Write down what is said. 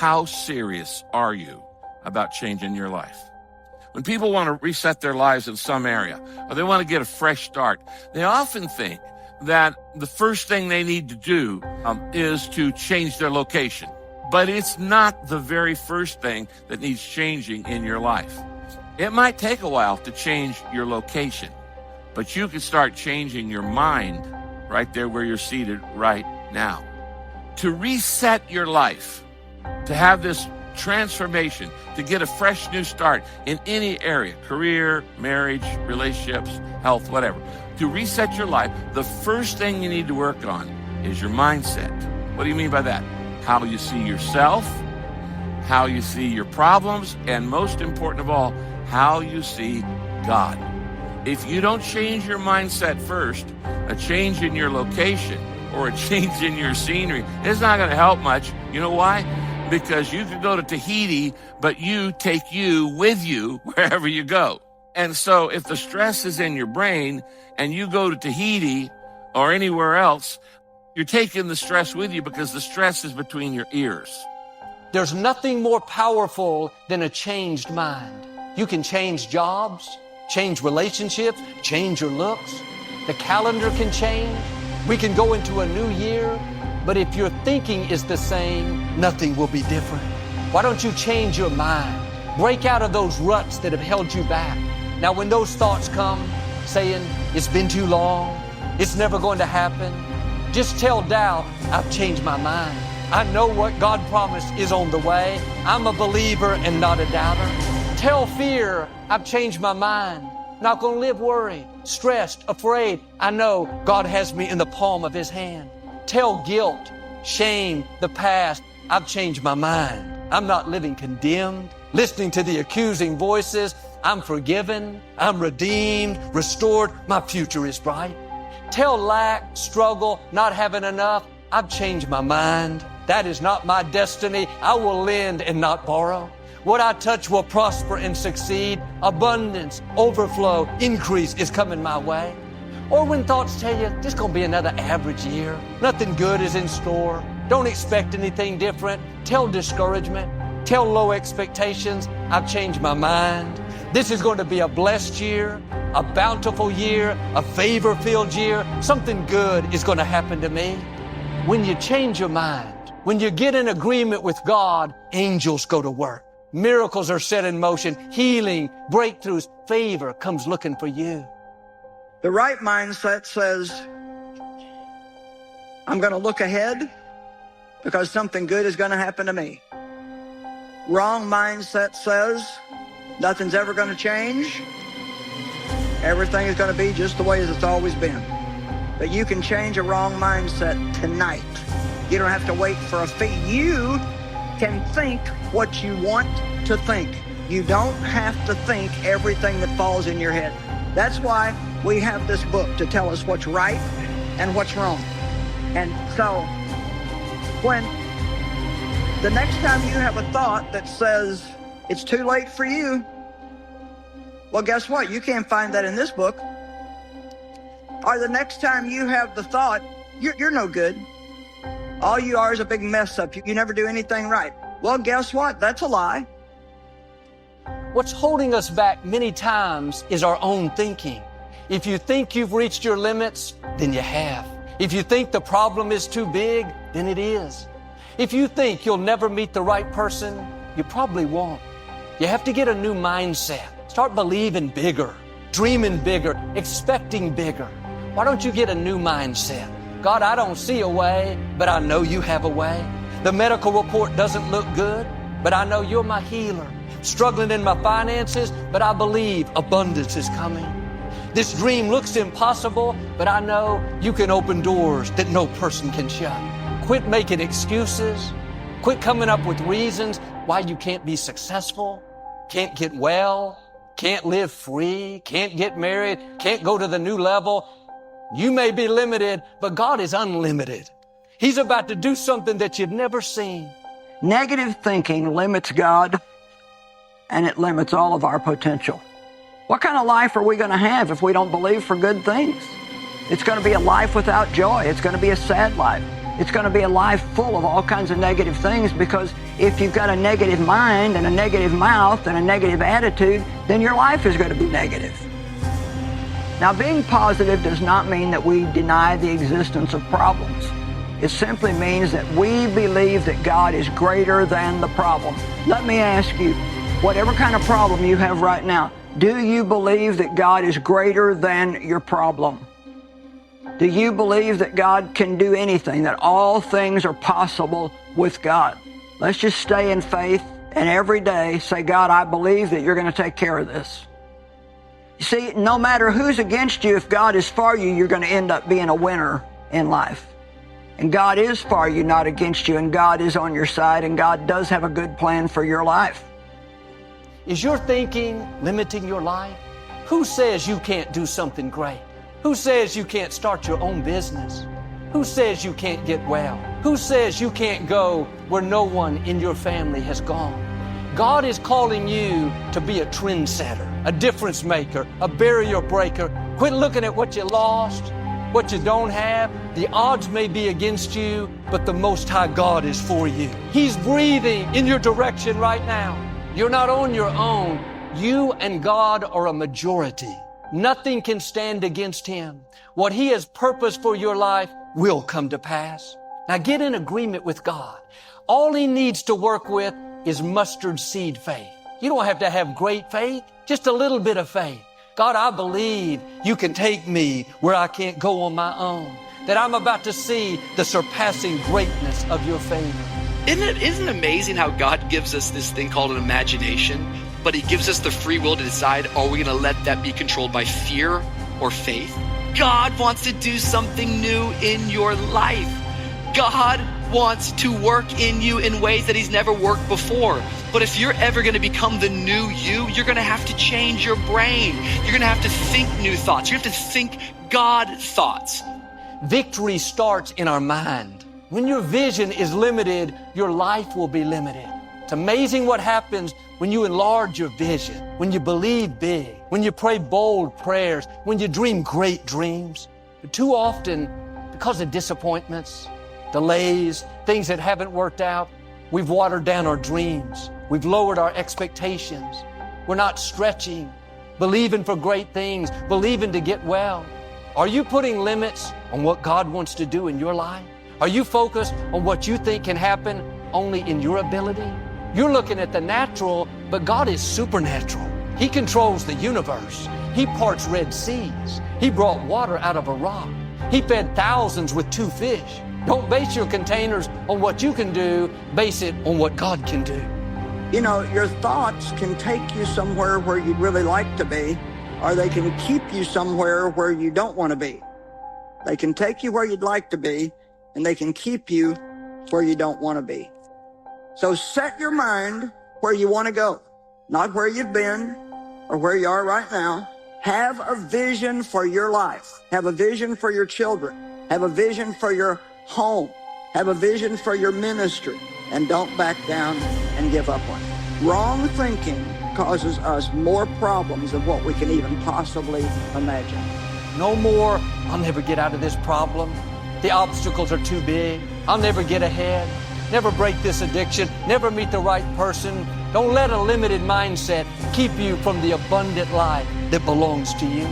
how serious are you about changing your life? When people want to reset their lives in some area, or they want to get a fresh start, they often think that the first thing they need to do is to change their location. But it's not the very first thing that needs changing in your life. It might take a while to change your location, but you can start changing your mind right there where you're seated right now. To reset your life, to have this transformation, to get a fresh new start in any area, career, marriage, relationships, health, whatever. To reset your life, the first thing you need to work on is your mindset. What do you mean by that? How you see yourself, how you see your problems, and most important of all, how you see God. If you don't change your mindset first, a change in your location or a change in your scenery, it's not going to help much. You know why? Because you can go to Tahiti, but you take you with you wherever you go. And so if the stress is in your brain and you go to Tahiti or anywhere else, you're taking the stress with you because the stress is between your ears. There's nothing more powerful than a changed mind. You can change jobs, change relationships, change your looks. The calendar can change. We can go into a new year. But if your thinking is the same, nothing will be different. Why don't you change your mind? Break out of those ruts that have held you back. Now, when those thoughts come, saying, it's been too long, it's never going to happen, just tell doubt, I've changed my mind. I know what God promised is on the way. I'm a believer and not a doubter. Tell fear, I've changed my mind. Not going to live worried, stressed, afraid. I know God has me in the palm of His hand. Tell guilt, shame, the past, I've changed my mind. I'm not living condemned, listening to the accusing voices. I'm forgiven, I'm redeemed, restored. My future is bright. Tell lack, struggle, not having enough, I've changed my mind. That is not my destiny. I will lend and not borrow. What I touch will prosper and succeed. Abundance, overflow, increase is coming my way. Or when thoughts tell you, this is going to be another average year. Nothing good is in store. Don't expect anything different. Tell discouragement. Tell low expectations. I've changed my mind. This is going to be a blessed year, a bountiful year, a favor-filled year. Something good is going to happen to me. When you change your mind, when you get in agreement with God, angels go to work. Miracles are set in motion. Healing, breakthroughs, favor comes looking for you. The right mindset says, I'm going to look ahead because something good is going to happen to me. Wrong mindset says, nothing's ever going to change. Everything is going to be just the way as it's always been. But you can change a wrong mindset tonight. You don't have to wait for a fee. You can think what you want to think. You don't have to think everything that falls in your head. That's why we have this book to tell us what's right and what's wrong. And so when the next time you have a thought that says it's too late for you, well, guess what? You can't find that in this book. Or the next time you have the thought, you're no good. All you are is a big mess up. You never do anything right. Well, guess what? That's a lie. What's holding us back many times is our own thinking. If you think you've reached your limits, then you have. If you think the problem is too big, then it is. If you think you'll never meet the right person, you probably won't. You have to get a new mindset. Start believing bigger, dreaming bigger, expecting bigger. Why don't you get a new mindset? God, I don't see a way, but I know you have a way. The medical report doesn't look good, but I know you're my healer. Struggling in my finances, but I believe abundance is coming. This dream looks impossible, but I know you can open doors that no person can shut. Quit making excuses. Quit coming up with reasons why you can't be successful, can't get well, can't live free, can't get married, can't go to the new level. You may be limited, but God is unlimited. He's about to do something that you've never seen. Negative thinking limits God, and it limits all of our potential. What kind of life are we going to have if we don't believe for good things? It's going to be a life without joy. It's going to be a sad life. It's going to be a life full of all kinds of negative things, because if you've got a negative mind and a negative mouth and a negative attitude, then your life is going to be negative. Now, being positive does not mean that we deny the existence of problems. It simply means that we believe that God is greater than the problem. Let me ask you, whatever kind of problem you have right now, do you believe that God is greater than your problem? Do you believe that God can do anything, that all things are possible with God? Let's just stay in faith and every day say, God, I believe that you're going to take care of this. You see, no matter who's against you, if God is for you, you're going to end up being a winner in life. And God is for you, not against you, and God is on your side, and God does have a good plan for your life. Is your thinking limiting your life? Who says you can't do something great? Who says you can't start your own business? Who says you can't get well? Who says you can't go where no one in your family has gone? God is calling you to be a trendsetter, a difference maker, a barrier breaker. Quit looking at what you lost, what you don't have. The odds may be against you, but the Most High God is for you. He's breathing in your direction right now. You're not on your own. You and God are a majority. Nothing can stand against Him. What He has purposed for your life will come to pass. Now get in agreement with God. All He needs to work with is mustard seed faith. You don't have to have great faith, just a little bit of faith. God, I believe you can take me where I can't go on my own, that I'm about to see the surpassing greatness of your favor. Isn't it amazing how God gives us this thing called an imagination, but He gives us the free will to decide, are we going to let that be controlled by fear or faith? God wants to do something new in your life. God wants to work in you in ways that He's never worked before. But if you're ever going to become the new you, you're going to have to change your brain. You're going to have to think new thoughts. You have to think God thoughts. Victory starts in our mind. When your vision is limited, your life will be limited. It's amazing what happens when you enlarge your vision, when you believe big, when you pray bold prayers, when you dream great dreams. But too often, because of disappointments, delays, things that haven't worked out, we've watered down our dreams. We've lowered our expectations. We're not stretching, believing for great things, believing to get well. Are you putting limits on what God wants to do in your life? Are you focused on what you think can happen only in your ability? You're looking at the natural, but God is supernatural. He controls the universe. He parts Red Seas. He brought water out of a rock. He fed thousands with 2 fish. Don't base your containers on what you can do. Base it on what God can do. You know, your thoughts can take you somewhere where you'd really like to be, or they can keep you somewhere where you don't want to be. They can take you where you'd like to be, and they can keep you where you don't want to be. So set your mind where you want to go, not where you've been or where you are right now. Have a vision for your life. Have a vision for your children. Have a vision for your home. Have a vision for your ministry, and don't back down and give up on it. Wrong thinking causes us more problems than what we can even possibly imagine. No more, I'll never get out of this problem. The obstacles are too big. I'll never get ahead. Never break this addiction. Never meet the right person. Don't let a limited mindset keep you from the abundant life that belongs to you.